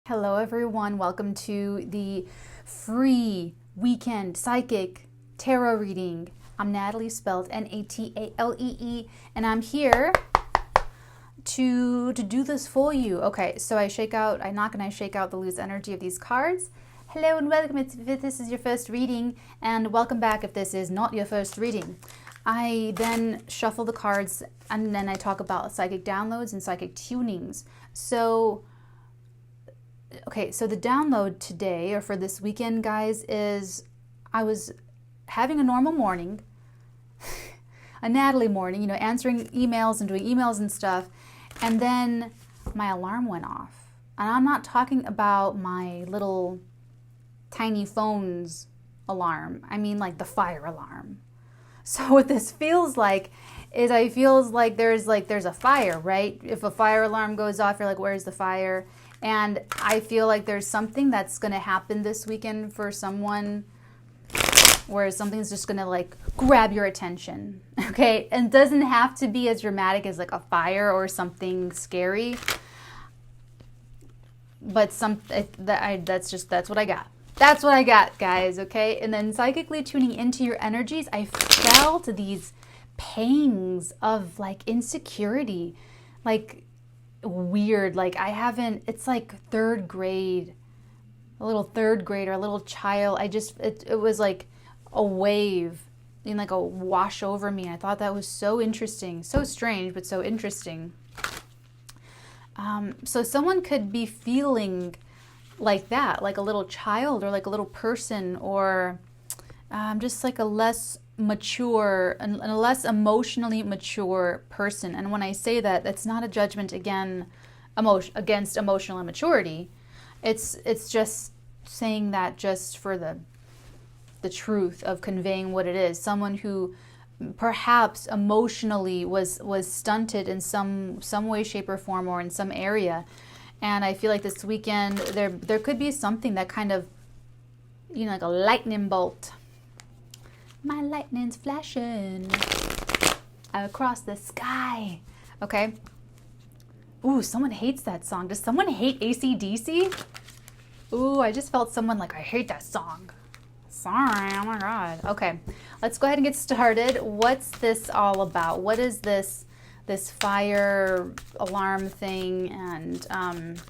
Hello everyone, welcome to the free weekend psychic tarot reading. I'm Natalie, spelled Natalee, and I'm here to do this for you. Okay, so I knock and I shake out the loose energy of these cards. Hello and welcome if this is your first reading, and welcome back if this is not your first reading. I then shuffle the cards and then I talk about psychic downloads and psychic tunings. Okay, so the download today, or for this weekend, guys, is I was having a normal morning, a Natalie morning, answering emails and doing emails and stuff, and then my alarm went off. And I'm not talking about my little tiny phone's alarm. I mean like the fire alarm. So what this feels like is there's a fire, right? If a fire alarm goes off, you're like, where's the fire? And I feel like there's something that's going to happen this weekend for someone where something's just going to like grab your attention, okay? And it doesn't have to be as dramatic as like a fire or something scary, but that's what I got. That's what I got, guys, okay? And then psychically tuning into your energies, I felt these pangs of like insecurity, like weird, like it's like third grade, a little third grader, a little child. It was like a wave, like a wash over me. I thought that was so interesting, so strange, but so interesting. So someone could be feeling like that, like a little child or like a little person, or just like a less mature and a less emotionally mature person. And when I say that, that's not a judgment against emotional immaturity. It's just saying that just for the truth of conveying what it is. Someone who perhaps emotionally was stunted in some way, shape, or form, or in some area. And I feel like this weekend there could be something that kind of, like a lightning bolt. My lightning's flashing across the sky. Okay. Ooh, someone hates that song. Does someone hate AC/DC? Ooh, I just felt someone like, I hate that song. Sorry, oh my God. Okay, let's go ahead and get started. What's this all about? What is this fire alarm thing, and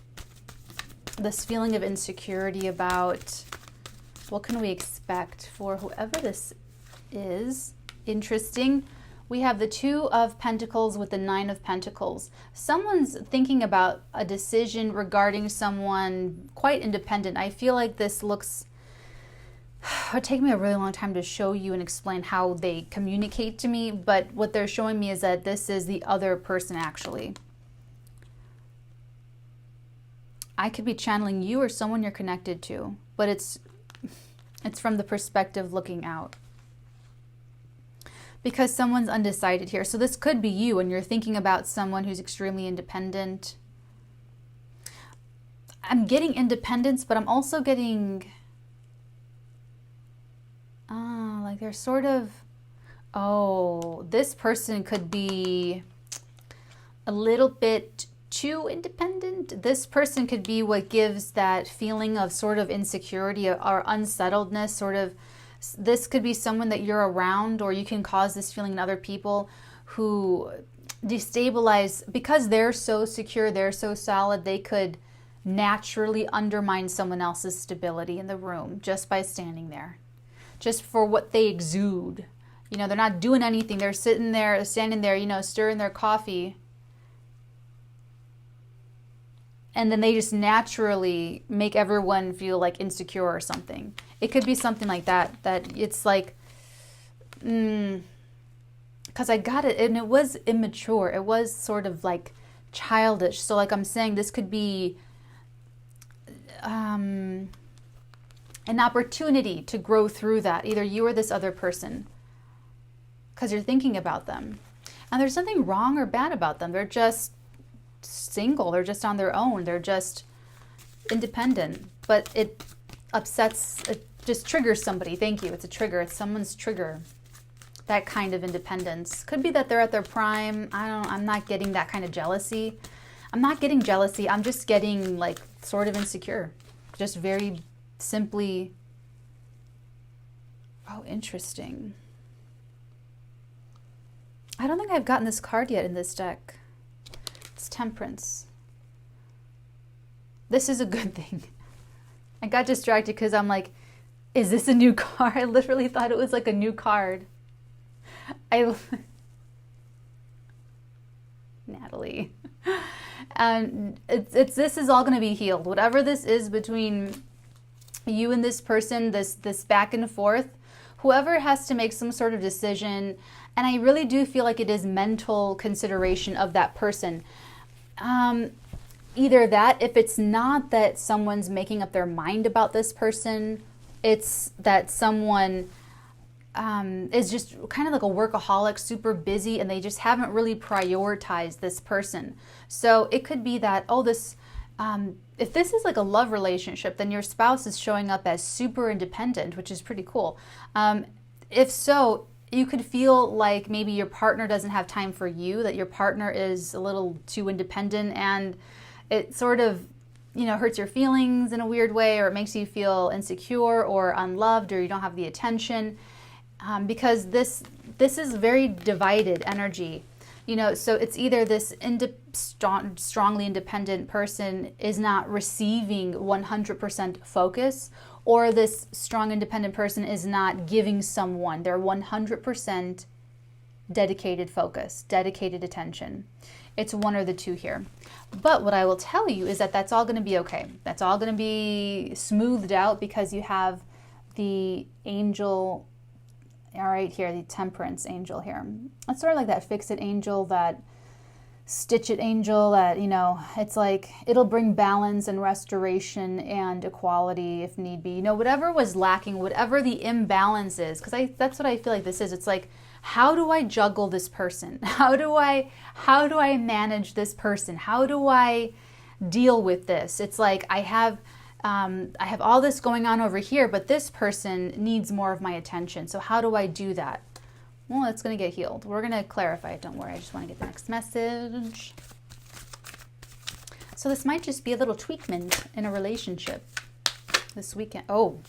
this feeling of insecurity about? What can we expect for whoever this is? Interesting. We have the Two of Pentacles with the Nine of Pentacles. Someone's thinking about a decision regarding someone quite independent. I feel like this looks, it would take me a really long time to show you and explain how they communicate to me, but what they're showing me is that this is the other person actually. I could be channeling you or someone you're connected to, but it's from the perspective looking out. Because someone's undecided here. So this could be you, and you're thinking about someone who's extremely independent. I'm getting independence, but I'm also getting, like they're sort of, this person could be a little bit too independent. This person could be what gives that feeling of sort of insecurity or unsettledness, sort of. This could be someone that you're around, or you can cause this feeling in other people who destabilize because they're so secure, they're so solid, they could naturally undermine someone else's stability in the room just by standing there, just for what they exude. They're not doing anything. They're standing there, stirring their coffee. And then they just naturally make everyone feel like insecure or something. It could be something like that it's like, because I got it, and it was immature. It was sort of like childish. So like I'm saying, this could be an opportunity to grow through that, either you or this other person, because you're thinking about them. And there's nothing wrong or bad about them. They're just single, they're just on their own, they're just independent, but it just triggers somebody. Thank you. It's a trigger. It's someone's trigger. That kind of independence. Could be that they're at their prime. I'm not getting that kind of jealousy. I'm not getting jealousy. I'm just getting like sort of insecure. Just very simply. Oh, interesting. I don't think I've gotten this card yet in this deck. It's Temperance. This is a good thing. I got distracted because I'm like, is this a new card? I literally thought it was like a new card. Natalie. And this is all going to be healed. Whatever this is between you and this person, this back and forth, whoever has to make some sort of decision, and I really do feel like it is mental consideration of that person. Either that, if it's not that someone's making up their mind about this person, it's that someone is just kind of like a workaholic, super busy, and they just haven't really prioritized this person. So it could be that, oh, this, if this is like a love relationship, then your spouse is showing up as super independent, which is pretty cool. If so, you could feel like maybe your partner doesn't have time for you, that your partner is a little too independent, and it sort of, you know, hurts your feelings in a weird way, or it makes you feel insecure or unloved, or you don't have the attention, because this is very divided energy, you know. So it's either this strongly independent person is not receiving 100% focus, or this strong independent person is not giving someone their 100% dedicated focus, dedicated attention. It's one or the two here. But what I will tell you is that that's all going to be okay. That's all going to be smoothed out because you have the angel, all right, here, the Temperance angel here. It's sort of like that fix-it angel, that stitch-it angel, that, you know, it's like it'll bring balance and restoration and equality if need be. You know, whatever was lacking, whatever the imbalance is, because that's what I feel like this is. It's like, how do I juggle this person? How do I manage this person? How do I deal with this? It's like I have all this going on over here, but this person needs more of my attention. So how do I do that? Well, it's going to get healed. We're going to clarify it. Don't worry. I just want to get the next message. So this might just be a little tweakment in a relationship this weekend. Oh,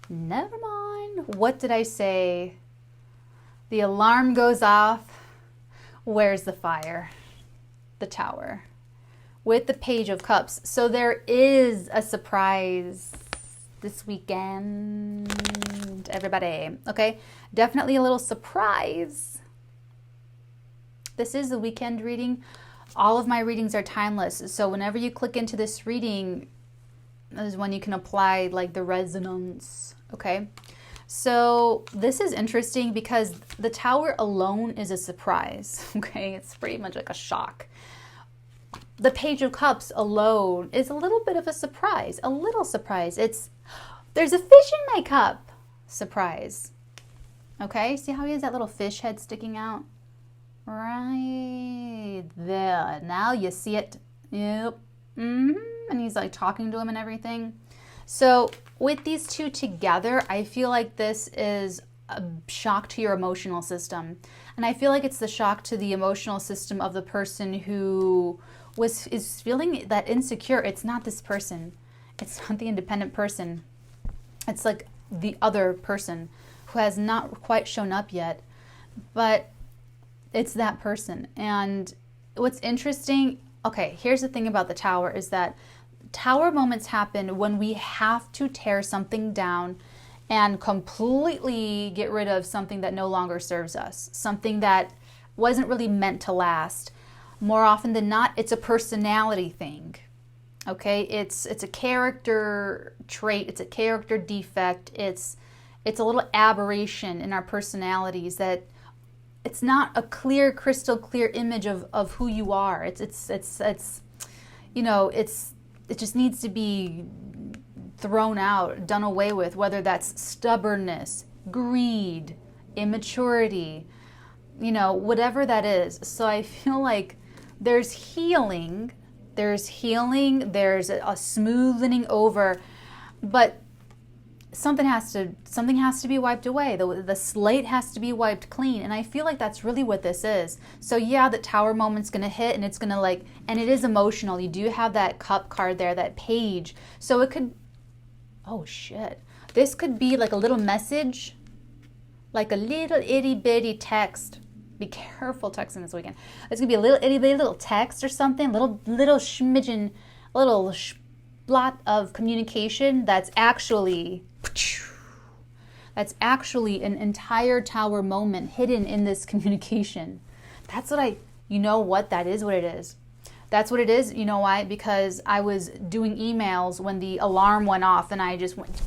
never mind. What did I say? The alarm goes off. Where's the fire? The Tower. With the Page of Cups. So there is a surprise this weekend, everybody. Okay? Definitely a little surprise. This is the weekend reading. All of my readings are timeless. So whenever you click into this reading, that is when you can apply like the resonance. Okay? So this is interesting because the Tower alone is a surprise, okay? It's pretty much like a shock. The Page of Cups alone is a little bit of a surprise, a little surprise. There's a fish in my cup, surprise. Okay, see how he has that little fish head sticking out? Right there, now you see it. Yep, and he's like talking to him and everything. So with these two together, I feel like this is a shock to your emotional system. And I feel like it's the shock to the emotional system of the person who is feeling that insecure. It's not this person. It's not the independent person. It's like the other person who has not quite shown up yet. But it's that person. And what's interesting, okay, here's the thing about the Tower is that Tower moments happen when we have to tear something down and completely get rid of something that no longer serves us, something that wasn't really meant to last. More often than not, it's a personality thing. Okay, it's a character trait, it's a character defect, it's a little aberration in our personalities that it's not a clear, crystal clear image of who you are. It's you know, it just needs to be thrown out, done away with, whether that's stubbornness, greed, immaturity, you know, whatever that is. So I feel like there's healing, there's a smoothing over, but something has to be wiped away. The slate has to be wiped clean. And I feel like that's really what this is. So yeah, the Tower moment's going to hit, and it's going to like, and it is emotional. You do have that Cup card there, that page. So it could, oh shit. This could be like a little message, like a little itty bitty text. Be careful texting this weekend. It's going to be a little itty bitty little text or something, little schmidgen, little blot of communication that's actually an entire Tower moment hidden in this communication. That's what you know what? That is what it is. That's what it is. You know why? Because I was doing emails when the alarm went off, and I just went,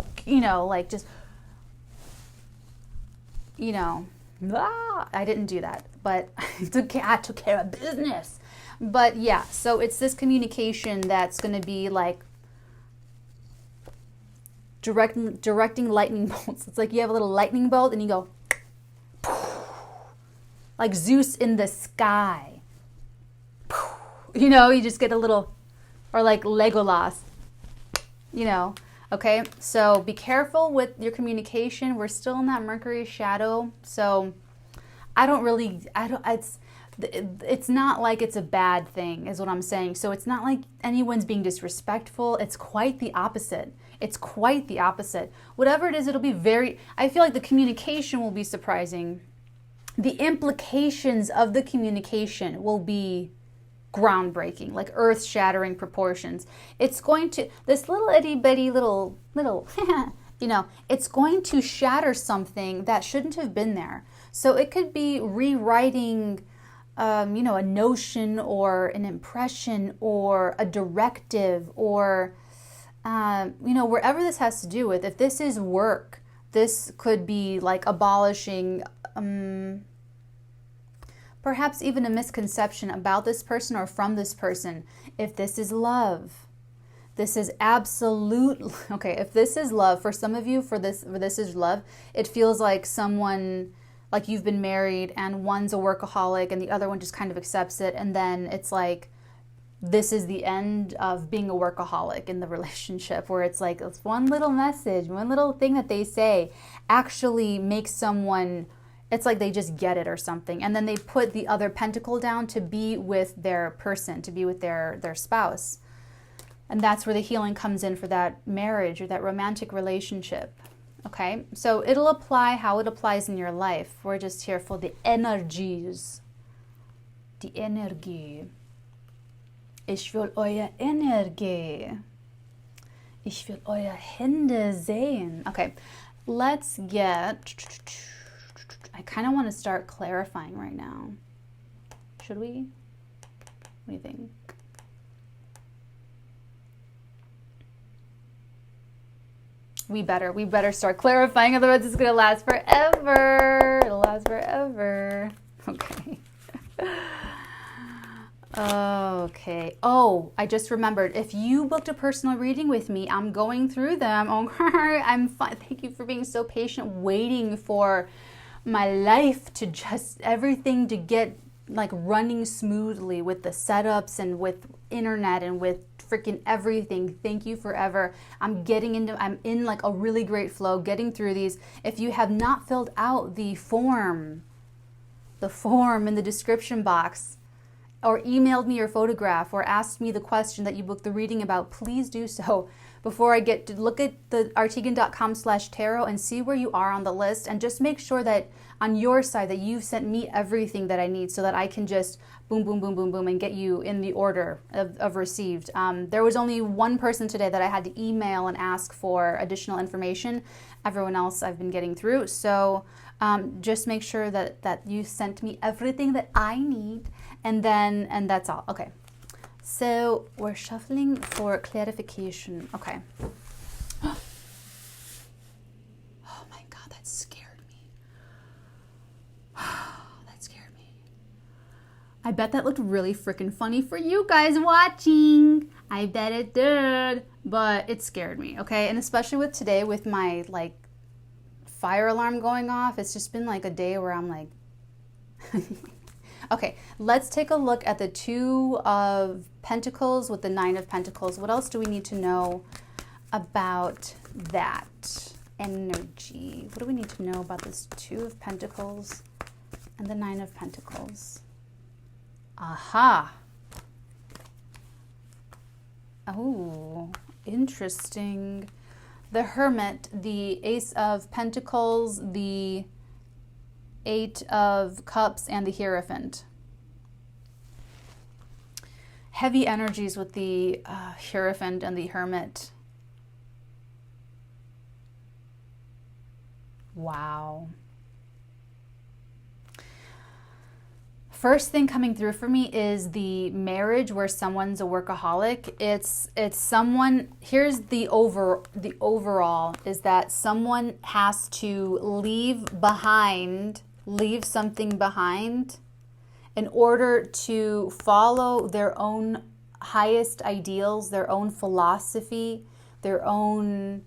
I didn't do that, but I took care of business. But yeah, so it's this communication that's going to be like directing lightning bolts. It's like you have a little lightning bolt and you go like Zeus in the sky. You know, you just get a little, or like Legolas, okay? So be careful with your communication. We're still in that Mercury shadow. So it's not like it's a bad thing is what I'm saying. So it's not like anyone's being disrespectful. It's quite the opposite. It's quite the opposite. Whatever it is, it'll be I feel like the communication will be surprising. The implications of the communication will be groundbreaking, like earth-shattering proportions. It's going to, this little itty-bitty little, it's going to shatter something that shouldn't have been there. So it could be rewriting, a notion or an impression or a directive or, wherever this has to do with. If this is work, this could be like abolishing, perhaps even a misconception about this person or from this person. If this is love, this is absolute, okay, if this is love, for some of you, for this is love, it feels like someone, like you've been married and one's a workaholic and the other one just kind of accepts it, and then it's like, this is the end of being a workaholic in the relationship, where it's like, it's one little message, one little thing that they say actually makes someone, it's like they just get it or something. And then they put the other pentacle down to be with their person, to be with their spouse. And that's where the healing comes in for that marriage or that romantic relationship. Okay? So it'll apply how it applies in your life. We're just here for the energies. Die Energie. Ich will eure Energie. Ich will eure Hände sehen. Okay, let's get... I kind of want to start clarifying right now. Should we? What do you think? We better start clarifying, otherwise it's going to last forever. It'll last forever. Okay. Okay. Oh, I just remembered. If you booked a personal reading with me, I'm going through them. Oh, I'm fine. Thank you for being so patient, waiting for my life to just, everything to get like running smoothly with the setups and with internet and with freaking everything. Thank you forever. I'm in like a really great flow getting through these. If you have not filled out the form in the description box, or emailed me your photograph, or asked me the question that you booked the reading about, please do so before I get to look at the artigan.com/tarot and see where you are on the list, and just make sure that on your side that you've sent me everything that I need so that I can just boom, boom, boom, boom, boom, and get you in the order of received. There was only one person today that I had to email and ask for additional information. Everyone else I've been getting through. So just make sure that you sent me everything that I need, and that's all. Okay. So we're shuffling for clarification. Okay. Oh my God, that scared me. That scared me. I bet that looked really freaking funny for you guys watching. I bet it did, but it scared me, okay? And especially with today, with my like fire alarm going off, it's just been like a day where I'm like, okay, let's take a look at the Two of Pentacles with the Nine of Pentacles. What else do we need to know about that? energy. What do we need to know about this Two of Pentacles and the Nine of Pentacles? Aha. Oh, interesting. The Hermit, the Ace of Pentacles, the Eight of Cups, and the Hierophant. Heavy energies with the Hierophant and the Hermit. Wow. First thing coming through for me is the marriage where someone's a workaholic. It's someone, here's the overall is that someone has to leave something behind in order to follow their own highest ideals, their own philosophy, their own,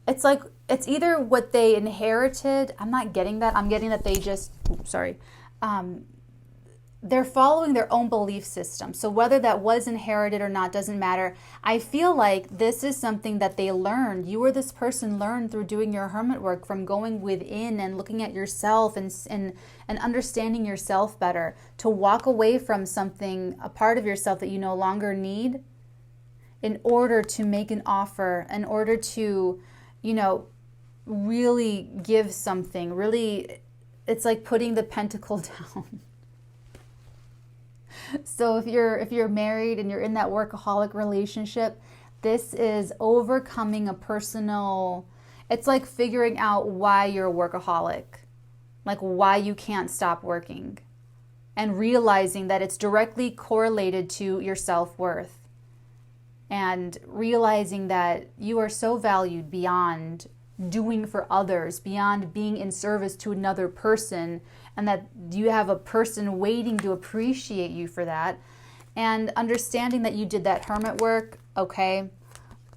it's like, it's either what they inherited. I'm not getting that. I'm getting that they just, they're following their own belief system. So whether that was inherited or not doesn't matter. I feel like this is something that they learned. You or this person learned through doing your hermit work, from going within and looking at yourself and understanding yourself better, to walk away from something, a part of yourself that you no longer need, in order to make an offer, in order to, really give something. Really, it's like putting the pentacle down. So if you're married and you're in that workaholic relationship, this is overcoming a personal, it's like figuring out why you're a workaholic, like why you can't stop working, and realizing that it's directly correlated to your self-worth, and realizing that you are so valued beyond doing for others, beyond being in service to another person, and that you have a person waiting to appreciate you for that, and understanding that you did that hermit work, okay,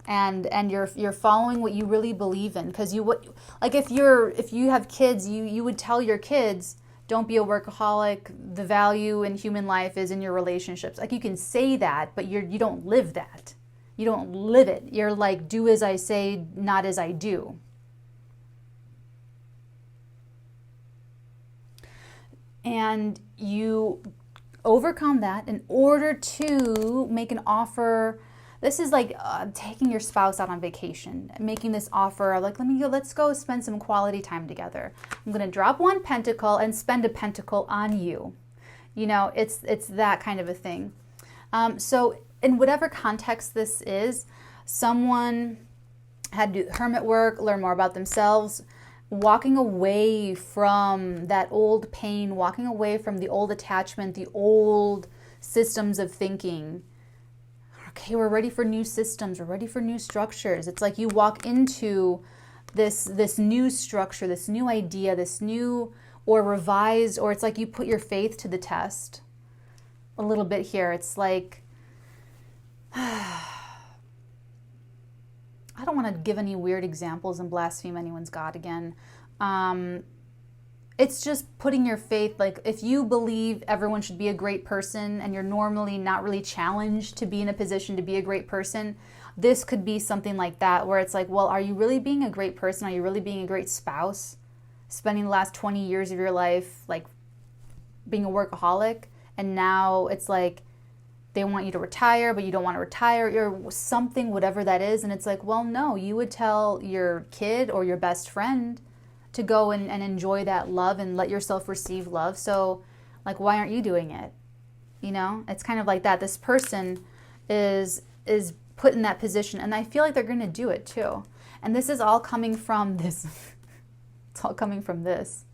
and you're following what you really believe in. Because if you have kids, you would tell your kids, don't be a workaholic. The value in human life is in your relationships. Like, you can say that, but you don't live that. You don't live it. You're like, do as I say, not as I do. And you overcome that in order to make an offer. This is like taking your spouse out on vacation, making this offer like, let's go spend some quality time together. I'm going to drop one pentacle and spend a pentacle on you. It's that kind of a thing. So in whatever context this is, someone had to do hermit work, learn more about themselves, walking away from that old pain, walking away from the old attachment, the old systems of thinking. Okay, we're ready for new systems, we're ready for new structures. It's like you walk into this new structure, this new idea, this new or revised, or it's like you put your faith to the test a little bit here. It's like, I don't want to give any weird examples and blaspheme anyone's God again. It's just putting your faith, like if you believe everyone should be a great person and you're normally not really challenged to be in a position to be a great person, this could be something like that, where it's like, well, are you really being a great person? Are you really being a great spouse? Spending the last 20 years of your life like being a workaholic, and now it's like they want you to retire, but you don't want to retire, or something, whatever that is. And it's like, well, no, you would tell your kid or your best friend to go and enjoy that love and let yourself receive love. So like, why aren't you doing it? It's kind of like that. This person is put in that position, and I feel like they're going to do it too. And this is all coming from this. It's all coming from this.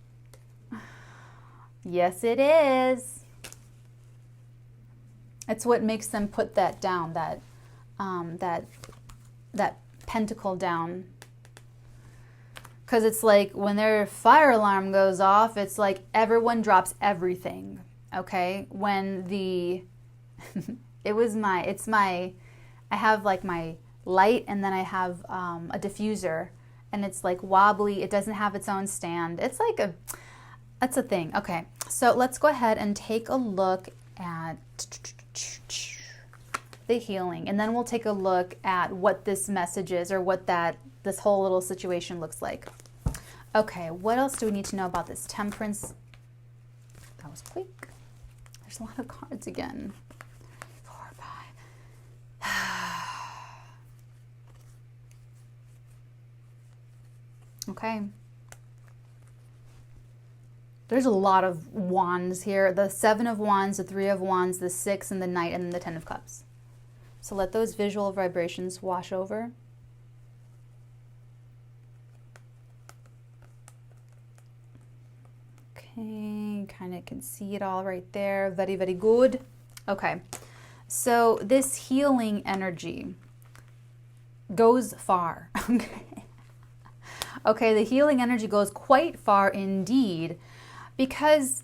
Yes, it is. It's what makes them put that down, that pentacle down. Because it's like when their fire alarm goes off, it's like everyone drops everything, okay? When I have like my light, and then I have a diffuser, and it's like wobbly. It doesn't have its own stand. It's like that's a thing. Okay, so let's go ahead and take a look at the healing, and then we'll take a look at what this message is, or what that this whole little situation looks like. Okay, what else do we need to know about this Temperance? That was quick. There's a lot of cards again. 4, 5. Okay. There's a lot of wands here. The 7 of Wands, the 3 of Wands, the 6 and the Knight, and then the 10 of Cups. So let those visual vibrations wash over. Okay, kind of can see it all right there. Very, very good. Okay, so this healing energy goes far. Okay, the healing energy goes quite far indeed, because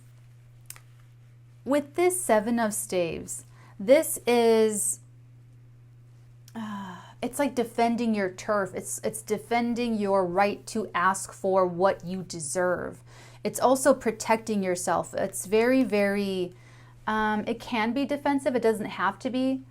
with this 7 of Staves, this is, it's like defending your turf. It's defending your right to ask for what you deserve. It's also protecting yourself. It's very, very, it can be defensive. It doesn't have to be.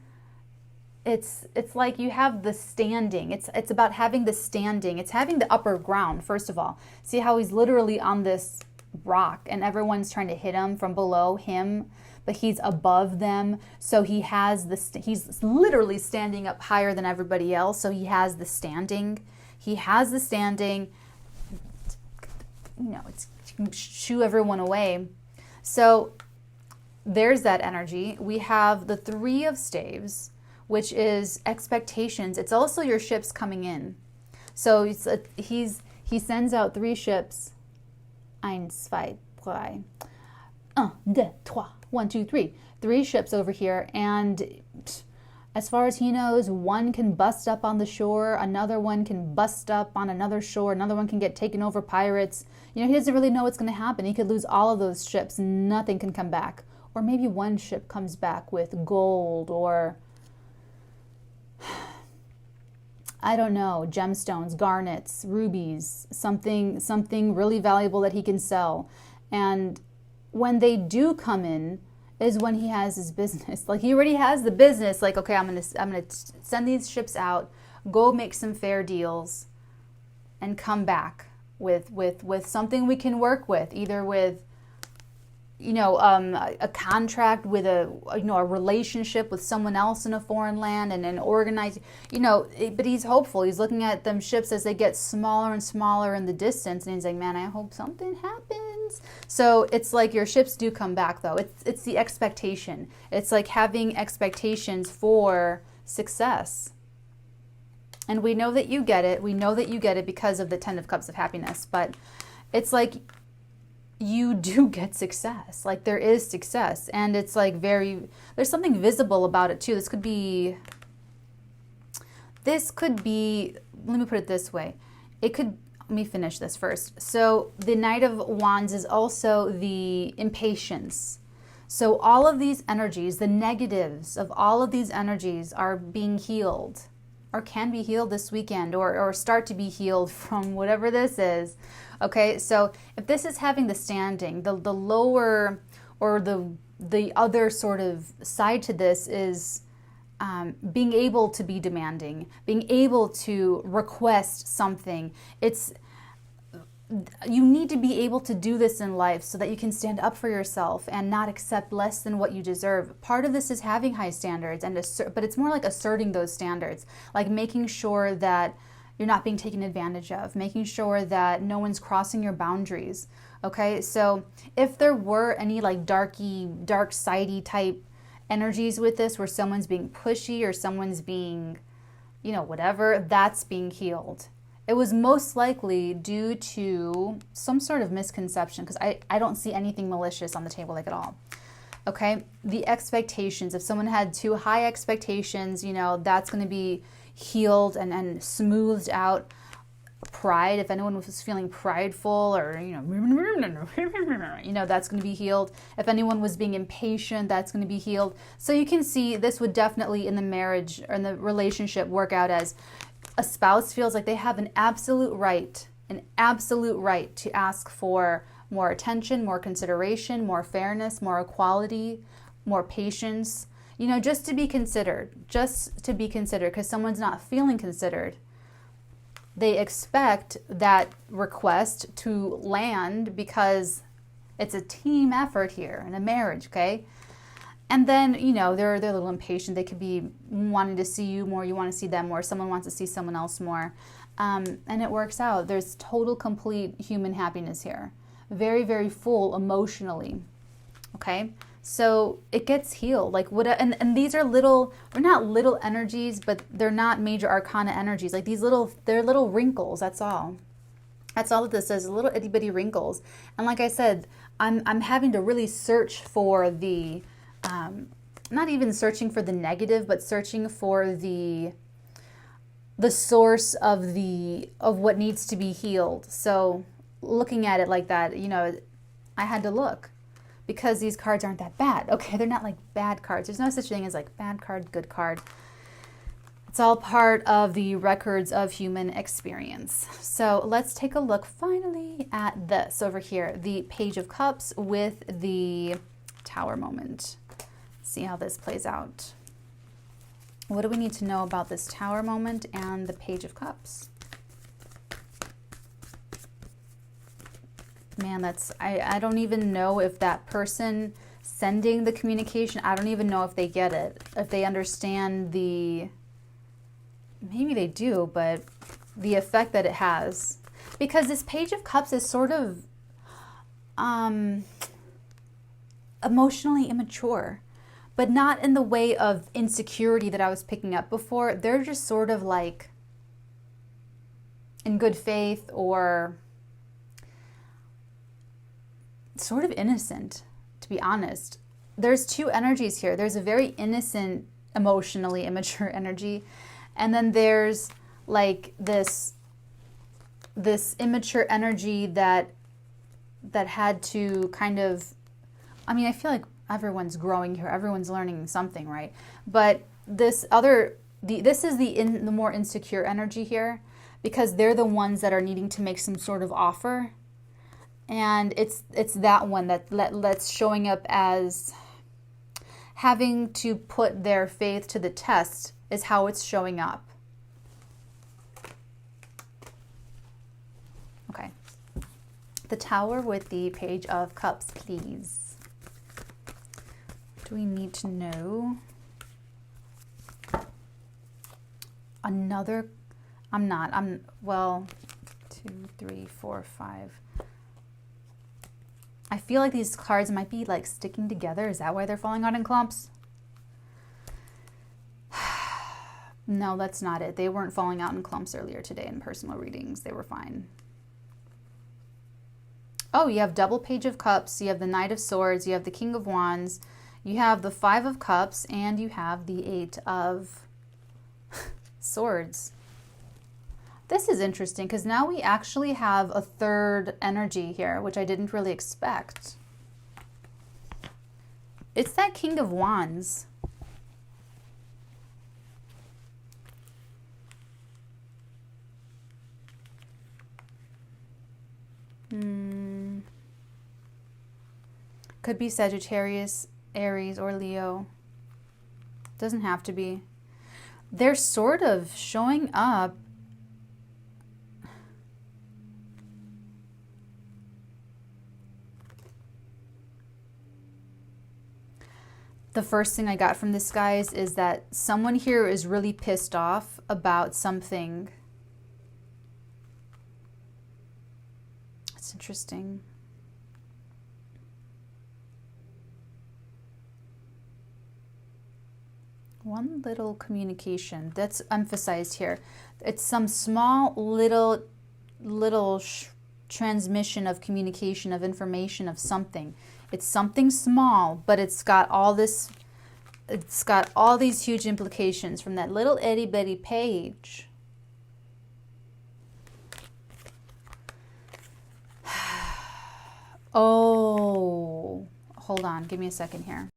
It's like you have the standing. It's about having the standing. It's having the upper ground, first of all. See how he's literally on this rock and everyone's trying to hit him from below him, but he's above them. So he has he's literally standing up higher than everybody else. So he has the standing. He has the standing. You know, it's shoo everyone away. So there's that energy. We have the 3 of Staves, which is expectations. It's also your ships coming in. So he sends out 3 ships. 1, 2, 3. 1, 2, 3. 1, 2, 3. 3 ships over here, and as far as he knows, one can bust up on the shore, another one can bust up on another shore, another one can get taken over pirates. You know, he doesn't really know what's going to happen. He could lose all of those ships. Nothing can come back. Or maybe one ship comes back with gold, or I don't know, gemstones, garnets, rubies, something really valuable that he can sell. And when they do come in is when he has his business. Like, he already has the business. Like, okay, I'm gonna send these ships out, go make some fair deals, and come back with something we can work with, either with, you know, a contract with a relationship with someone else in a foreign land, and an organized, but he's hopeful. He's looking at them ships as they get smaller and smaller in the distance, and he's like, man, I hope something happens. So it's like your ships do come back, though. It's the expectation. It's like having expectations for success. And we know that you get it. We know that you get it because of the 10 of Cups of happiness. But it's like you do get success. Like, there is success. And it's like there's something visible about it too. This could be, let me put it this way. Let me finish this first. So the Knight of Wands is also the impatience. So all of these energies, the negatives of all of these energies are being healed, or can be healed this weekend, or start to be healed from whatever this is. Okay, so if this is having the standing, the lower, or the other sort of side to this is being able to be demanding, being able to request something. You need to be able to do this in life so that you can stand up for yourself and not accept less than what you deserve. Part of this is having high standards, but it's more like asserting those standards, like making sure that you're not being taken advantage of, making sure that no one's crossing your boundaries. Okay, so if there were any like dark sidey type energies with this, where someone's being pushy or someone's being, whatever, that's being healed. It was most likely due to some sort of misconception, because I don't see anything malicious on the table, like, at all. Okay, the expectations. If someone had too high expectations, that's going to be healed and smoothed out. Pride, if anyone was feeling prideful, or that's going to be healed. If anyone was being impatient, that's going to be healed. So you can see this would definitely, in the marriage or in the relationship, work out as a spouse feels like they have an absolute right to ask for more attention, more consideration, more fairness, more equality, more patience, just to be considered, because someone's not feeling considered. they expect that request to land because it's a team effort here in a marriage, okay? And then, you know, they're a little impatient. They could be wanting to see you more. You want to see them more. Someone wants to see someone else more. And it works out. There's total, complete human happiness here. Very, very full emotionally. Okay? So it gets healed. Like what? And these are little, or not little energies, but they're not major arcana energies. Like these little, they're little wrinkles. That's all. That's all that this is. Little itty bitty wrinkles. And like I said, I'm having to really search for the, not even searching for the negative, but searching for the source of what needs to be healed. So looking at it like that, you know, I had to look because these cards aren't that bad. Okay, they're not like bad cards. There's no such thing as like bad card, good card. It's all part of the records of human experience. So let's take a look finally at this over here, the Page of Cups with the Tower moment. See how this plays out. What do we need to know about this Tower moment and the Page of Cups? Man, that's, I don't even know if that person sending the communication, I don't even know if they get it, if they understand maybe they do, but the effect that it has. Because this Page of Cups is sort of emotionally immature, but not in the way of insecurity that I was picking up before. They're just sort of like in good faith or sort of innocent, to be honest. There's two energies here. There's a very innocent, emotionally immature energy, and then there's like this immature energy that had to kind of, I mean, I feel like everyone's growing here. Everyone's learning something, right? But this is the more insecure energy here, because they're the ones that are needing to make some sort of offer. And it's that one that's showing up as having to put their faith to the test is how it's showing up. Okay. The Tower with the Page of Cups, please. Do we need to know? Another, well, 2, 3, 4, 5. I feel like these cards might be like sticking together. Is that why they're falling out in clumps? No, that's not it. They weren't falling out in clumps earlier today in personal readings. They were fine. Oh, you have double Page of Cups. You have the Knight of Swords. You have the King of Wands. You have the 5 of Cups. And you have the 8 of Swords. This is interesting because now we actually have a third energy here, which I didn't really expect. It's that King of Wands. Could be Sagittarius, Aries, or Leo. Doesn't have to be. They're sort of showing up . The first thing I got from this, guys, is that someone here is really pissed off about something. That's interesting. One little communication that's emphasized here. It's some small little transmission of communication, of information, of something. It's something small, but it's got all these huge implications from that little itty bitty page. Oh, hold on, give me a second here.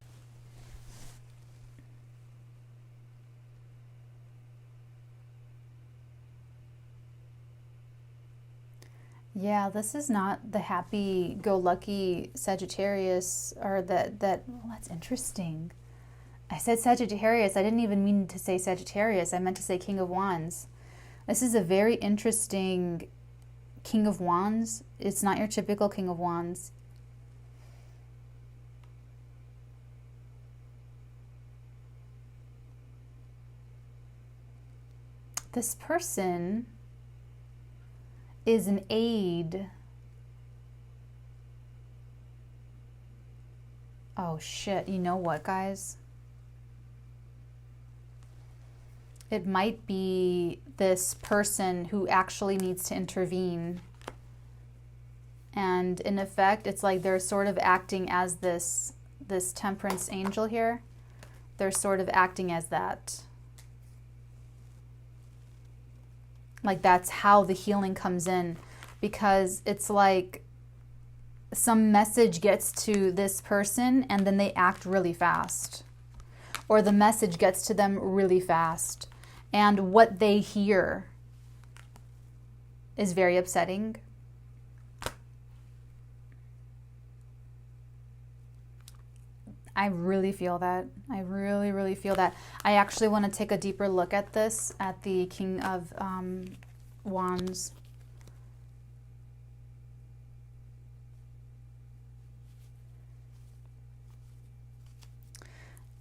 Yeah, this is not the happy-go-lucky Sagittarius, or well, that's interesting. I said Sagittarius. I didn't even mean to say Sagittarius. I meant to say King of Wands. This is a very interesting King of Wands. It's not your typical King of Wands. This person is an aid. Oh shit, you know what, guys? It might be this person who actually needs to intervene. And in effect, it's like they're sort of acting as this temperance angel here. They're sort of acting as that. Like that's how the healing comes in, because it's like some message gets to this person and then they act really fast, or the message gets to them really fast, and what they hear is very upsetting. I really feel that. I really, really feel that. I actually want to take a deeper look at this, at the King of Wands.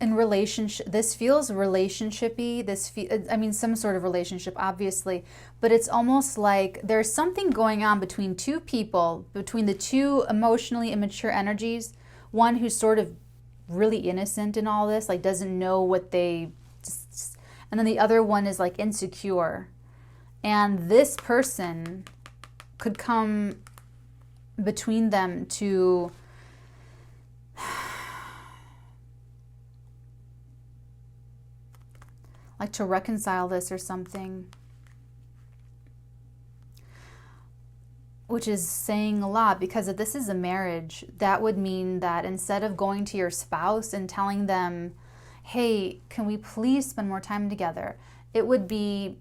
In relationship, this feels relationshipy. I mean, some sort of relationship, obviously, but it's almost like there's something going on between two people, between the two emotionally immature energies. One who's sort of really innocent in all this, like doesn't know what and then the other one is like insecure, and this person could come between them to like to reconcile this or something, which is saying a lot, because if this is a marriage, that would mean that instead of going to your spouse and telling them, hey, can we please spend more time together, it would be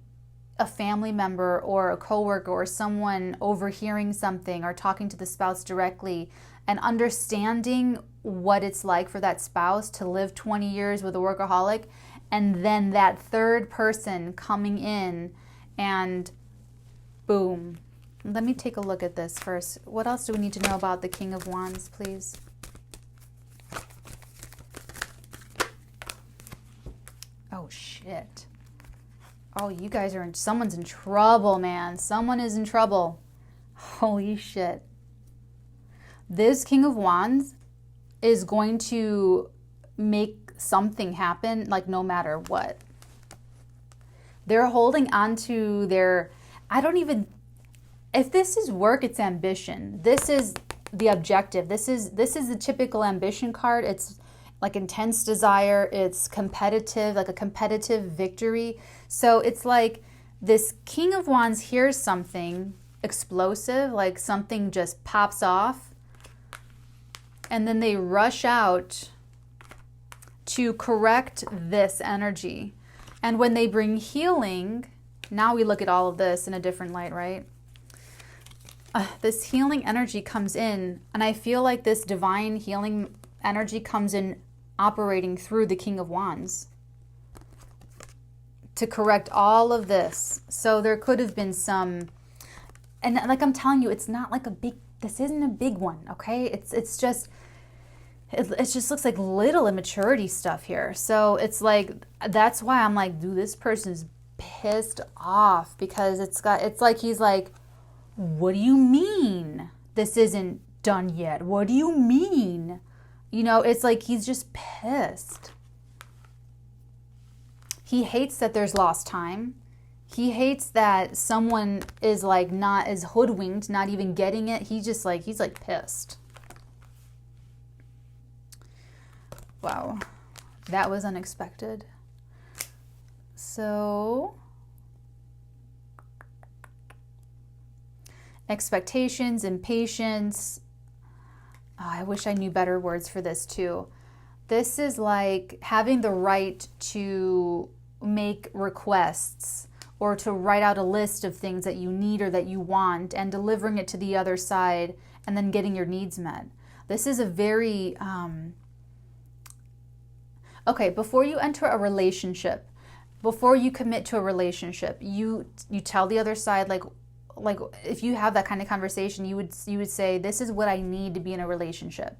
a family member or a coworker or someone overhearing something or talking to the spouse directly and understanding what it's like for that spouse to live 20 years with a workaholic, and then that third person coming in and boom. Let me take a look at this first. What else do we need to know about the King of Wands, please? Oh, shit. Oh, you guys are someone's in trouble, man. Someone is in trouble. Holy shit. This King of Wands is going to make something happen, like no matter what. They're holding on to their, if this is work, it's ambition. This is the objective. This is the typical ambition card. It's like intense desire. It's competitive, like a competitive victory. So it's like this King of Wands hears something explosive, like something just pops off, and then they rush out to correct this energy. And when they bring healing, now we look at all of this in a different light, right? This healing energy comes in, and I feel like this divine healing energy comes in operating through the King of Wands to correct all of this. So there could have been some, and like I'm telling you, it's not like this isn't a big one, okay? It just looks like little immaturity stuff here. So it's like, that's why I'm like, dude, this person's pissed off, because it's like he's like, what do you mean this isn't done yet? What do you mean? You know, it's like he's just pissed. He hates that there's lost time. He hates that someone is like is hoodwinked, not even getting it. He's like pissed. Wow, that was unexpected. So, expectations, impatience. Oh, I wish I knew better words for this too. This is like having the right to make requests or to write out a list of things that you need or that you want and delivering it to the other side and then getting your needs met. This is a very, okay, before you enter a relationship, before you commit to a relationship, you tell the other side, like if you have that kind of conversation, you would say, this is what I need to be in a relationship.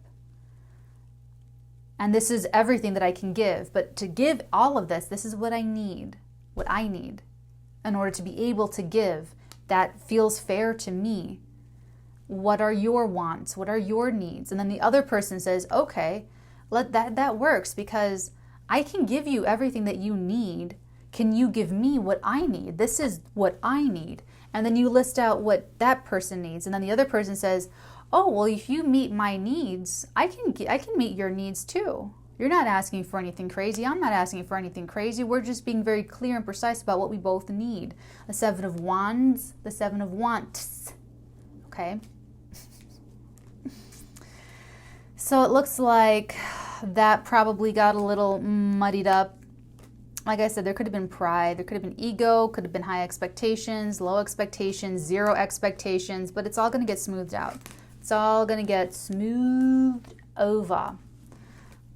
And this is everything that I can give. But to give all of this, this is what I need in order to be able to give that feels fair to me. What are your wants? What are your needs? And then the other person says, okay, that works, because I can give you everything that you need. Can you give me what I need? This is what I need. And then you list out what that person needs. And then the other person says, oh, well, if you meet my needs, I can meet your needs too. You're not asking for anything crazy. I'm not asking for anything crazy. We're just being very clear and precise about what we both need. The Seven of Wands, the Seven of Wants. Okay? So it looks like that probably got a little muddied up. Like I said, there could have been pride, there could have been ego, could have been high expectations, low expectations, zero expectations, but it's all going to get smoothed out. It's all going to get smoothed over.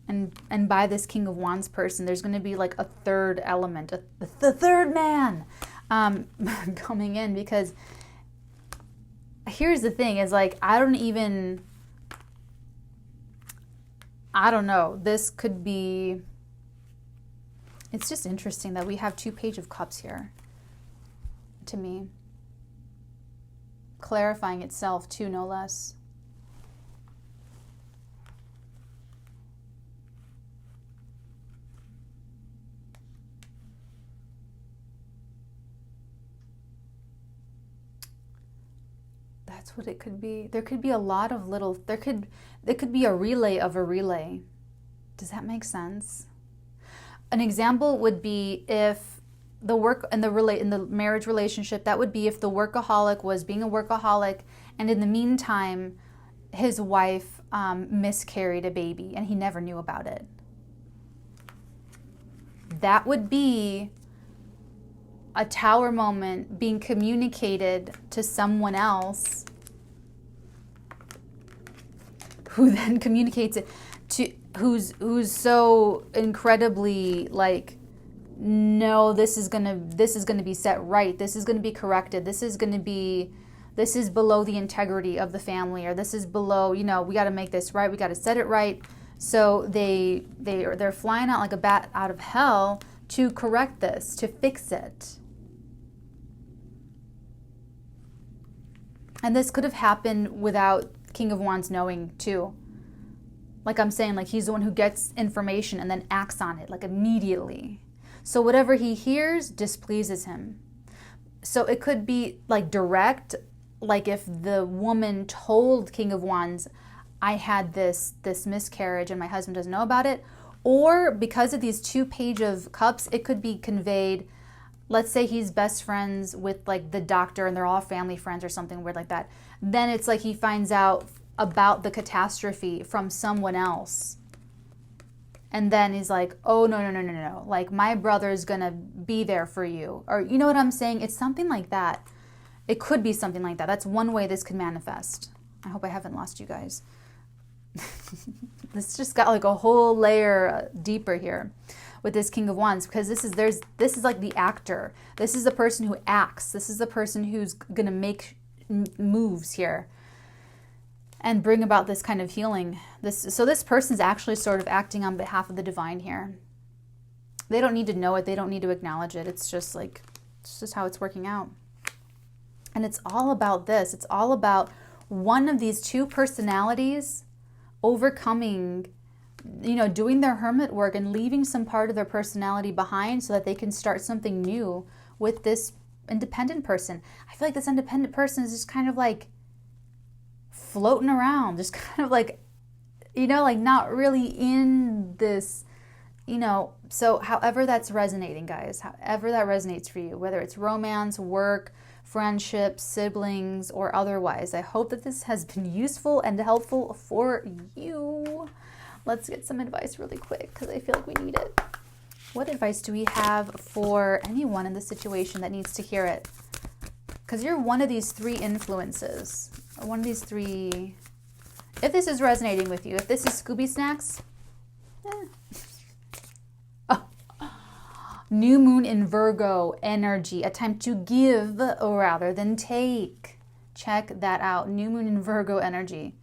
And by this King of Wands person, there's going to be like a third element, the third man coming in, because here's the thing, is like, I don't know, this could be, it's just interesting that we have 2 Page of Cups here, to me. Clarifying itself too, no less. That's what it could be. There could be a lot of little, there could be a relay of a relay. Does that make sense? An example would be if the work in the marriage relationship, that would be if the workaholic was being a workaholic, and in the meantime, his wife miscarried a baby and he never knew about it. That would be a tower moment being communicated to someone else, who then communicates it to who's so incredibly like, no, this is gonna be set right, this is gonna be corrected, this is below the integrity of the family, or this is below, we got to make this right, we got to set it right. So they're flying out like a bat out of hell to correct this, to fix it. And this could have happened without King of Wands knowing too. Like I'm saying, like he's the one who gets information and then acts on it like immediately. So whatever he hears displeases him. So it could be like direct, like if the woman told King of Wands, I had this miscarriage and my husband doesn't know about it. Or because of these 2 Page of Cups, it could be conveyed, let's say he's best friends with like the doctor and they're all family friends or something weird like that. Then it's like he finds out about the catastrophe from someone else. And then he's like, oh, no. Like my brother's gonna be there for you. Or you know what I'm saying? It's something like that. It could be something like that. That's one way this could manifest. I hope I haven't lost you guys. This just got like a whole layer deeper here with this King of Wands, because this is like the actor. This is the person who acts. This is the person who's gonna make moves here and bring about this kind of healing. So this person's actually sort of acting on behalf of the divine here. They don't need to know it. They don't need to acknowledge it. It's just how it's working out. And it's all about this. It's all about one of these 2 personalities overcoming, doing their hermit work and leaving some part of their personality behind so that they can start something new with this independent person. I feel like this independent person is just kind of like floating around, just kind of like, like not really in this, so however that's resonating, guys, however that resonates for you, whether it's romance, work, friendships, siblings, or otherwise, I hope that this has been useful and helpful for you. Let's get some advice really quick because I feel like we need it. What advice do we have for anyone in this situation that needs to hear it? Because you're one of these 3 influences. One of these 3. If this is resonating with you, if this is Scooby Snacks, New moon in Virgo energy, a time to give rather than take. Check that out. New moon in Virgo energy.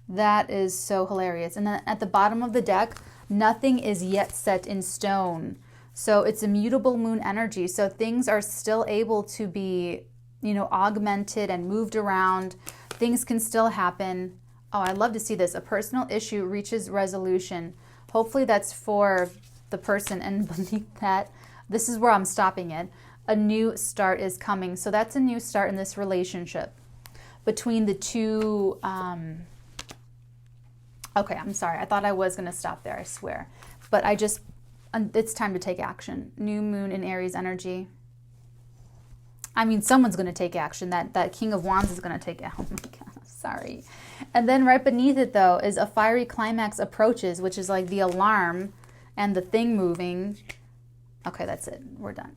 That is so hilarious. And then at the bottom of the deck, nothing is yet set in stone. So it's a mutable moon energy. So things are still able to be, you know, augmented and moved around. Things can still happen. Oh, I love to see this. A personal issue reaches resolution. Hopefully that's for the person. And beneath that, this is where I'm stopping it. A new start is coming. So that's a new start in this relationship between the two. Okay, I'm sorry. I thought I was going to stop there, I swear. But it's time to take action. New moon in Aries energy. I mean, someone's going to take action. That King of Wands is going to take, oh my God, sorry. And then right beneath it, though, is a fiery climax approaches, which is like the alarm and the thing moving. Okay, that's it. We're done.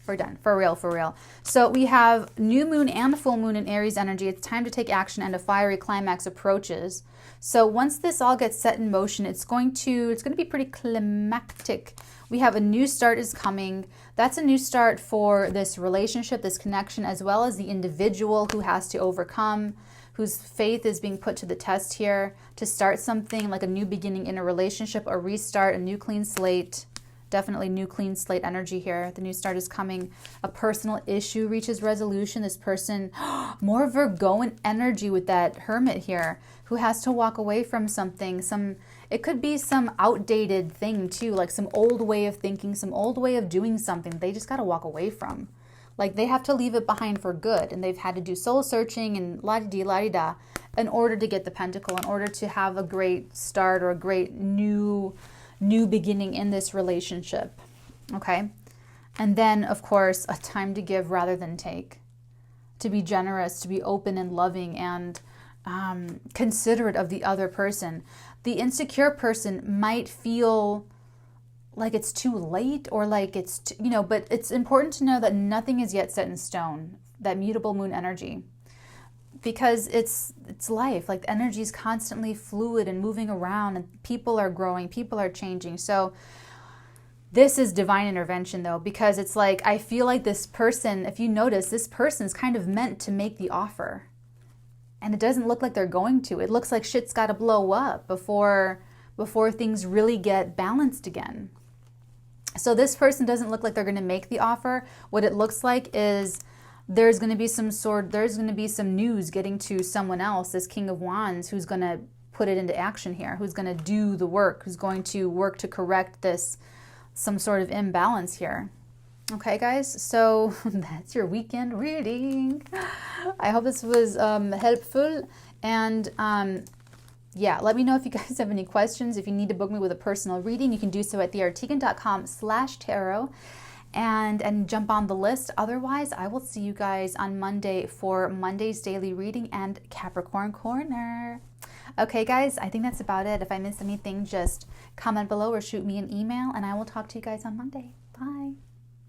We're done. For real, for real. So we have new moon and full moon in Aries energy. It's time to take action and a fiery climax approaches. So once this all gets set in motion, it's going to be pretty climactic. We have a new start is coming. That's a new start for this relationship, this connection, as well as the individual who has to overcome, whose faith is being put to the test here to start something like a new beginning in a relationship, a restart, a new clean slate. Definitely new clean slate energy here. The new start is coming. A personal issue reaches resolution. This person, more Virgoan energy with that hermit here, who has to walk away from something. It could be some outdated thing too, like some old way of thinking, some old way of doing something they just got to walk away from. Like they have to leave it behind for good, and they've had to do soul searching and la-di-di, la-di-da in order to get the pentacle, in order to have a great start or a great new beginning in this relationship. Okay. And then of course, a time to give rather than take, to be generous, to be open and loving and considerate of the other person. The insecure person might feel like it's too late or like it's, but it's important to know that nothing is yet set in stone, that mutable moon energy. Because it's life, like the energy is constantly fluid and moving around, and people are growing, people are changing. So this is divine intervention though, because it's like, I feel like this person, if you notice, this person's kind of meant to make the offer. And it doesn't look like they're going to. It looks like shit's got to blow up before things really get balanced again. So this person doesn't look like they're going to make the offer. What it looks like is there's going to be some news getting to someone else, this King of Wands, who's going to put it into action here, who's going to do the work, who's going to work to correct some sort of imbalance here. Okay, guys, so that's your weekend reading. I hope this was helpful. And yeah, let me know if you guys have any questions. If you need to book me with a personal reading, you can do so at theartigan.com/tarot. And jump on the list. Otherwise, I will see you guys on Monday for Monday's daily reading and Capricorn Corner. Okay, guys, I think that's about it. If I missed anything, just comment below or shoot me an email, and I will talk to you guys on Monday.